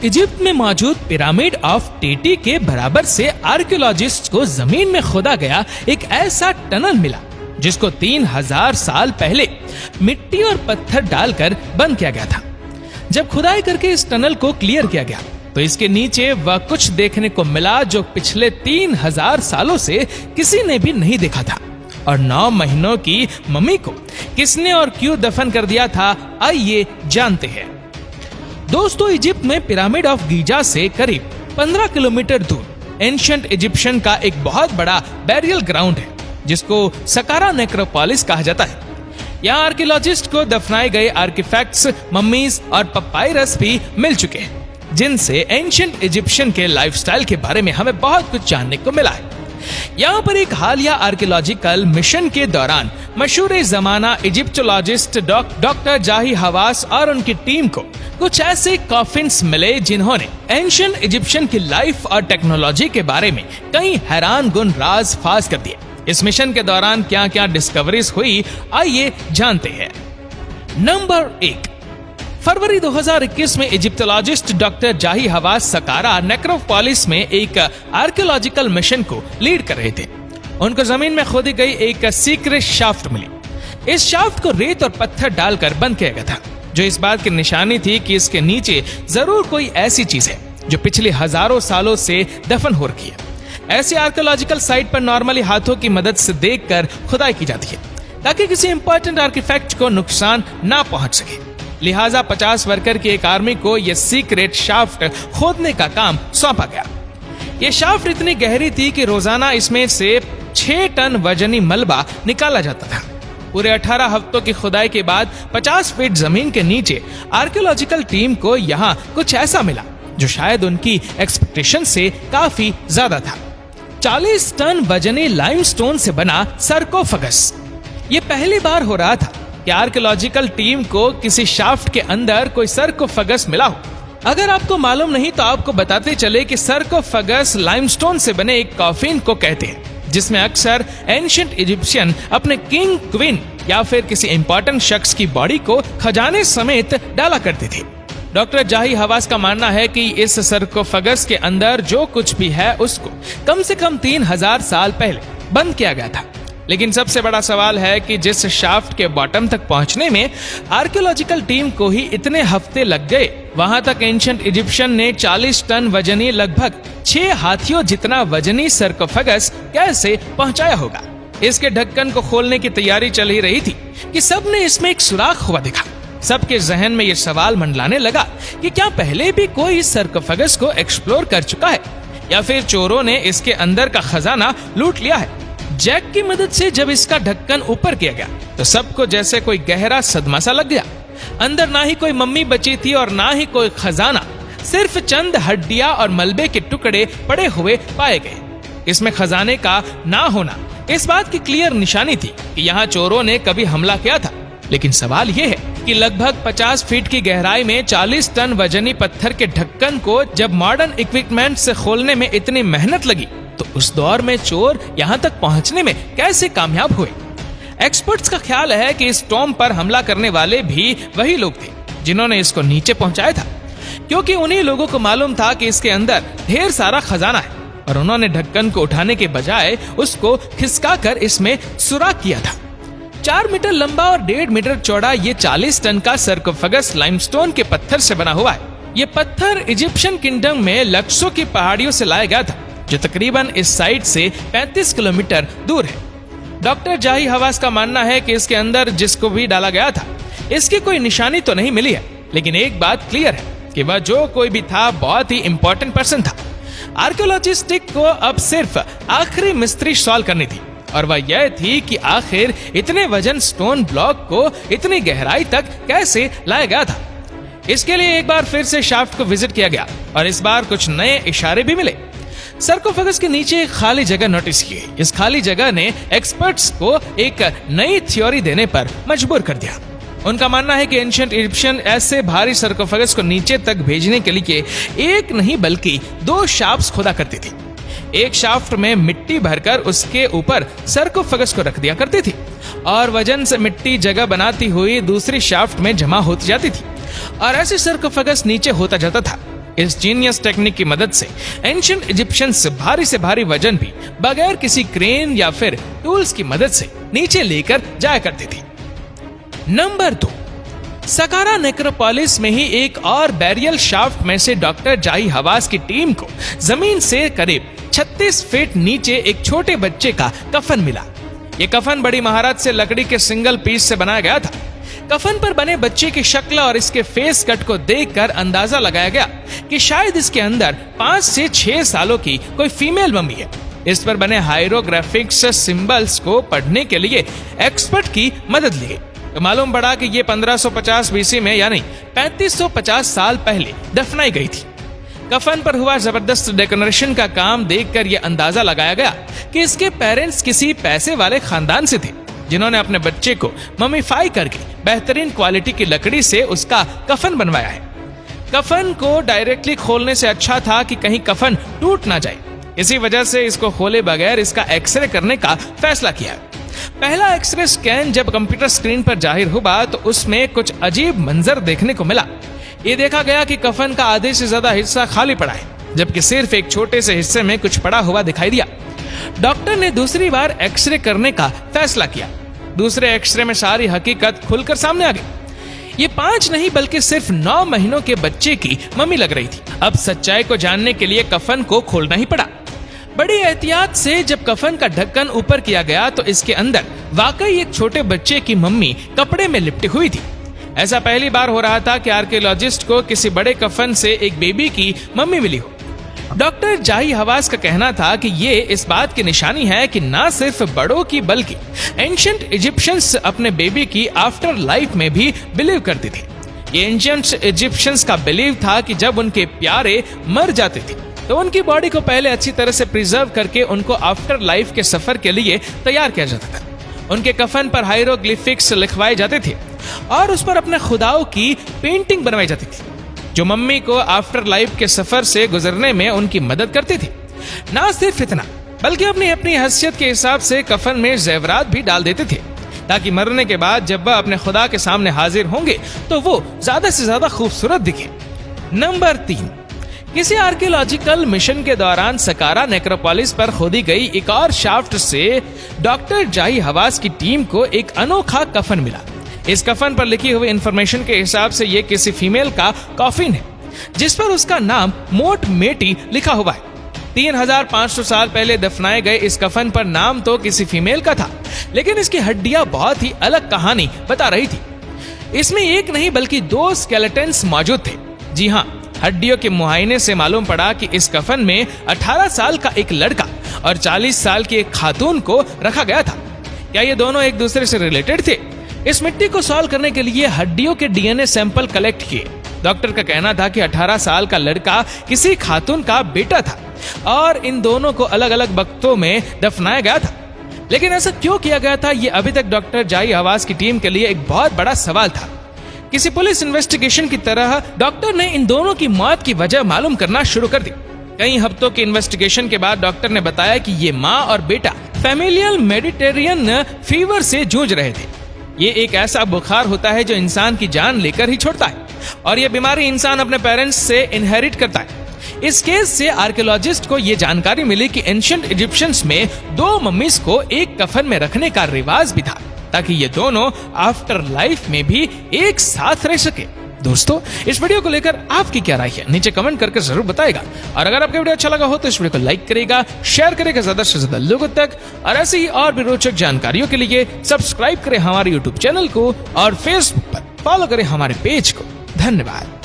Egypt में मौजूद pyramid of टेटी के बराबर से आर्कियोलॉजिस्ट को जमीन में खोदा गया एक ऐसा टनल मिला जिसको 3000 साल पहले मिट्टी और पत्थर डालकर बंद किया गया था। जब खुदाई करके इस टनल को क्लियर किया गया तो इसके नीचे वह कुछ देखने को मिला जो पिछले 3000 सालों से किसी ने भी नहीं देखा था। और 9 महीनों की मम्मी को किसने और क्यों दफन कर दिया था, आइए जानते हैं। दोस्तों, इजिप्ट में पिरामिड ऑफ गीजा से करीब 15 किलोमीटर दूर एंशिएंट इजिप्शियन का एक बहुत बड़ा बैरियल ग्राउंड है जिसको सकारा नेक्रोपोलिस कहा जाता है। यहाँ आर्कियोलॉजिस्ट को दफनाए गए आर्टिफैक्ट्स, मम्मीज और पपायरस भी मिल चुके हैं जिनसे एंशिएंट इजिप्शियन के लाइफस्टाइल के बारे में हमें बहुत कुछ जानने को मिला है। यहाँ पर एक हालिया आर्कियोलॉजिकल मिशन के दौरान मशहूर जमाना इजिप्टोलॉजिस्ट डॉक्टर जाही हवास और उनकी टीम को कुछ ऐसे कॉफिन्स मिले जिन्होंने एंशिएंट इजिप्शियन की लाइफ और टेक्नोलॉजी के बारे में कई हैरान गुन राज फाज कर दिए। इस मिशन के दौरान क्या क्या डिस्कवरीज हुई, आइए जानते हैं। नंबर 1, फरवरी 2021 में इजिप्टोलॉजिस्ट डॉक्टर जाही हवास सकारा नेक्रोपोलिस में एक आर्कियोलॉजिकल मिशन को लीड कर रहे थे। उनको जमीन में खोदी गई एक सीक्रेट शाफ्ट मिली। इस शाफ्ट को रेत और पत्थर डालकर बंद किया गया था, जो इस बात की निशानी थी कि इसके नीचे जरूर कोई ऐसी चीज है जो पिछले हजारों सालों से दफन हो रखी है। ऐसी आर्कियोलॉजिकल साइट पर नॉर्मली हाथों की मदद से देखकर खुदाई की जाती है ताकि किसी इंपॉर्टेंट आर्टिफैक्ट को नुकसान ना पहुंच सके। लिहाजा 50 वर्कर की एक आर्मी को यह सीक्रेट शाफ्ट खोदने का काम सौंपा गया। यह शाफ्ट इतनी गहरी थी कि रोजाना इसमें से 6 टन वजनी मलबा निकाला जाता था। पूरे 18 हफ्तों की खुदाई के बाद 50 फीट जमीन के नीचे आर्कियोलॉजिकल टीम को यहाँ कुछ ऐसा मिला जो शायद उनकी एक्सपेक्टेशन से काफी ज्यादा था। 40 टन वजनी लाइमस्टोन से बना सर्कोफगस। ये पहली बार हो रहा था कि आर्कियोलॉजिकल टीम को किसी शाफ्ट के अंदर कोई सर्कोफगस मिला हो। अगर आपको मालूम नहीं तो आपको बताते चले कि सर्कोफगस लाइमस्टोन से बने एक कॉफिन को कहते हैं जिसमें अक्सर एंशिएंट इजिप्शियन अपने किंग, क्वीन या फिर किसी इंपॉर्टेंट शख्स की बॉडी को खजाने समेत डाला करते थे। डॉक्टर जाही हवास का मानना है कि इस सर्कोफगस के अंदर जो कुछ भी है उसको कम से कम 3000 साल पहले बंद किया गया था। लेकिन सबसे बड़ा सवाल है कि जिस शाफ्ट के बॉटम तक पहुंचने में आर्कियोलॉजिकल टीम को ही इतने हफ्ते लग गए, वहां तक एंशिएंट इजिप्शियन ने 40 टन वजनी लगभग 6 हाथियों जितना वजनी सर्कोफगस कैसे पहुंचाया होगा। इसके ढक्कन को खोलने की तैयारी चल ही रही थी कि सबने इसमें एक सुराख हुआ दिखा। सबके जहन में ये सवाल मंडलाने लगा कि क्या पहले भी कोई इस सर्कोफगस को एक्सप्लोर कर चुका है या फिर चोरों ने इसके अंदर का खजाना लूट लिया है। जैक की मदद से जब इसका ढक्कन ऊपर किया गया तो सबको जैसे कोई गहरा सदमा सा लग गया। अंदर ना ही कोई मम्मी बची थी और ना ही कोई खजाना, सिर्फ चंद हड्डियां और मलबे के टुकड़े पड़े हुए पाए गए। इसमें खजाने का ना होना इस बात की क्लियर निशानी थी कि यहाँ चोरों ने कभी हमला किया था। लेकिन सवाल यह है कि लगभग 50 फीट की गहराई में 40 टन वजनी पत्थर के ढक्कन को जब मॉडर्न इक्विपमेंट से खोलने में इतनी मेहनत लगी तो उस दौर में चोर यहाँ तक पहुँचने में कैसे कामयाब हुए। एक्सपर्ट्स का ख्याल है कि इस टॉम पर हमला करने वाले भी वही लोग थे जिन्होंने इसको नीचे पहुंचाया था, क्योंकि उन्हीं लोगों को मालूम था कि इसके अंदर ढेर सारा खजाना है और उन्होंने ढक्कन को उठाने के बजाय उसको खिसकाकर इसमें सुराख किया था। 4 मीटर लंबा और 1.5 मीटर चौड़ा ये 40 टन का सर्कोफगस लाइमस्टोन के पत्थर से बना हुआ है। ये पत्थर इजिप्शियन किंगडम में लक्सो की पहाड़ियों से लाया गया था जो तकरीबन इस साइट से 35 किलोमीटर दूर है। डॉक्टर जाही हवास का मानना है कि इसके अंदर जिसको भी डाला गया था इसकी कोई निशानी तो नहीं मिली है, लेकिन एक बात क्लियर है कि वह जो कोई भी था बहुत ही इंपॉर्टेंट पर्सन था। आर्कियोलॉजिस्ट को अब सिर्फ आखिरी मिस्ट्री सॉल्व करनी थी और वह यह थी कि आखिर इतने वजन स्टोन ब्लॉक को इतनी गहराई तक कैसे लाया गया था। इसके लिए एक बार फिर से शाफ्ट को विजिट किया गया और इस बार कुछ नए इशारे भी मिले। सर्कोफगस के नीचे एक खाली जगह नोटिस की गई। इस खाली जगह ने एक्सपर्ट्स को एक नई थ्योरी देने पर मजबूर कर दिया। उनका मानना है कि एंशिएंट इजिप्शियन ऐसे भारी सर्कोफगस को नीचे तक भेजने के लिए एक नहीं बल्कि 2 शाफ्ट खोदा करती थी। एक शाफ्ट में मिट्टी भरकर उसके ऊपर सर्कोफगस को रख दिया करती थी और वजन से मिट्टी जगह बनाती हुई दूसरी शाफ्ट में जमा होती जाती थी और ऐसे सर्कोफगस नीचे होता जाता था। इस जीनियस टेक्निक की मदद से एंशिएंट इजिप्शियंस भारी से भारी वजन भी बगैर किसी क्रेन या फिर टूल्स की मदद से नीचे लेकर जाया करती थी। नंबर 2, सकारा नेक्रोपोलिस में ही एक और बैरियल शाफ्ट में से डॉक्टर जाही हवास की टीम को जमीन से करीब 36 फीट नीचे एक छोटे बच्चे का कफन मिला। ये कफन बड़ी महारत से लकड़ी के सिंगल पीस से बनाया गया था। कफन पर बने बच्चे की शक्ल और इसके फेस कट को देखकर अंदाजा लगाया गया कि शायद इसके अंदर 5 से 6 सालों की कोई फीमेल मम्मी है। इस पर बने हायरोग्राफिक्स सिंबल्स को पढ़ने के लिए एक्सपर्ट की मदद ली गई तो मालूम पड़ा कि ये 1550 बीसी में यानी 3550 साल पहले दफनाई गई थी। कफन पर हुआ जबरदस्त डेकोरेशन का काम देखकर यह अंदाजा लगाया गया कि इसके पेरेंट्स किसी पैसे वाले खानदान से थे, जिन्होंने अपने बच्चे को ममीफाई करके बेहतरीन क्वालिटी की लकड़ी से उसका कफन बनवाया है। कफन को डायरेक्टली खोलने से अच्छा था कि कहीं कफन टूट ना जाए। इसी वजह से इसको खोले बगैर इसका एक्सरे करने का फैसला किया। पहला एक्सरे स्कैन जब कंप्यूटर स्क्रीन पर जाहिर हुआ तो उसमें कुछ अजीब मंजर देखने को मिला। ये देखा गया कि कफन का आधे से ज्यादा हिस्सा खाली पड़ा है, जबकि सिर्फ एक छोटे से हिस्से में कुछ पड़ा हुआ दिखाई दिया। डॉक्टर ने दूसरी बार एक्सरे करने का फैसला किया। दूसरे एक्सरे में सारी हकीकत खुलकर सामने आ गई। ये 5 नहीं बल्कि सिर्फ 9 महीनों के बच्चे की मम्मी लग रही थी। अब सच्चाई को जानने के लिए कफन को खोलना ही पड़ा। बड़ी एहतियात से जब कफन का ढक्कन ऊपर किया गया तो इसके अंदर वाकई एक छोटे बच्चे की मम्मी कपड़े में लिपटी हुई थी। ऐसा पहली बार हो रहा था कि आर्कियोलॉजिस्ट को किसी बड़े कफन से एक बेबी की मम्मी मिली हो। डॉक्टर जाही हवास का कहना था कि ये इस बात की निशानी है कि ना सिर्फ बड़ों की बल्कि एंशिएंट इजिप्शियंस अपने बेबी की आफ्टर लाइफ में भी बिलीव करते थे। ये एंशिएंट इजिप्शियंस का बिलीव था कि जब उनके प्यारे मर जाते थे तो उनकी बॉडी को पहले अच्छी तरह से प्रिजर्व करके उनको आफ्टर लाइफ के सफर के लिए तैयार किया जाता था। उनके कफन पर हायरोग्लिफिक्स लिखवाए जाते थे और उस पर अपने खुदाओं की पेंटिंग बनवाई जाती थी, जो मम्मी को आफ्टर लाइफ के सफर से गुजरने में उनकी मदद करती थी। ना सिर्फ इतना बल्कि अपनी अपनी हैसियत के हिसाब से कफन में जेवरात भी डाल देते थे, ताकि मरने के बाद जब वह अपने खुदा के सामने हाजिर होंगे तो वो ज्यादा से ज्यादा खूबसूरत दिखे। नंबर 3, किसी आर्कियोलॉजिकल मिशन के दौरान सकारा नेक्रोपोलिस पर खोदी गई एक और शाफ्ट से डॉक्टर जाही हवास की टीम को एक अनोखा कफन मिला। इस कफन पर लिखी हुई इंफॉर्मेशन के हिसाब से यह किसी फीमेल का कॉफिन है, जिस पर उसका नाम मोट मेटी लिखा हुआ है। 3500 साल पहले दफनाए गए इस कफन पर नाम तो किसी फीमेल का था, लेकिन इसकी हड्डियां बहुत ही अलग कहानी बता रही थी। इसमें एक नहीं बल्कि 2 स्केलेटन्स मौजूद थे। जी हाँ, हड्डियों के मुआयने से मालूम पड़ा कि इस कफन में 18 साल का एक लड़का और 40 साल की एक खातून को रखा गया था। क्या ये दोनों एक दूसरे से रिलेटेड थे? इस मिट्टी को सॉल्व करने के लिए हड्डियों के डीएनए सैंपल कलेक्ट किए। डॉक्टर का कहना था कि 18 साल का लड़का किसी खातून का बेटा था और इन दोनों को अलग अलग वक्तों में दफनाया गया था। लेकिन ऐसा क्यों किया गया था, ये अभी तक डॉक्टर जाही हवास की टीम के लिए एक बहुत बड़ा सवाल था। किसी पुलिस इन्वेस्टिगेशन की तरह डॉक्टर ने इन दोनों की मौत की वजह मालूम करना शुरू कर दी। कई हफ्तों की इन्वेस्टिगेशन के बाद डॉक्टर ने बताया कि ये माँ और बेटा फैमिलियल मेडिटेरियन फीवर से जूझ रहे थे। ये एक ऐसा बुखार होता है जो इंसान की जान लेकर ही छोड़ता है और ये बीमारी इंसान अपने पेरेंट्स से इनहेरिट करता है। इस केस से आर्कियोलॉजिस्ट को ये जानकारी मिली कि एंशिएंट इजिप्शियंस में 2 मम्मीज को एक कफन में रखने का रिवाज भी था, ताकि ये दोनों आफ्टर लाइफ में भी एक साथ रह सके। दोस्तों, इस वीडियो को लेकर आपकी क्या राय है, नीचे कमेंट करके जरूर बताएगा। और अगर आपको वीडियो अच्छा लगा हो तो इस वीडियो को लाइक करेगा, शेयर करेगा ज्यादा से ज्यादा लोगों तक, और ऐसी ही और भी रोचक जानकारियों के लिए सब्सक्राइब करें हमारे यूट्यूब चैनल को और फेसबुक पर फॉलो करें हमारे पेज को। धन्यवाद।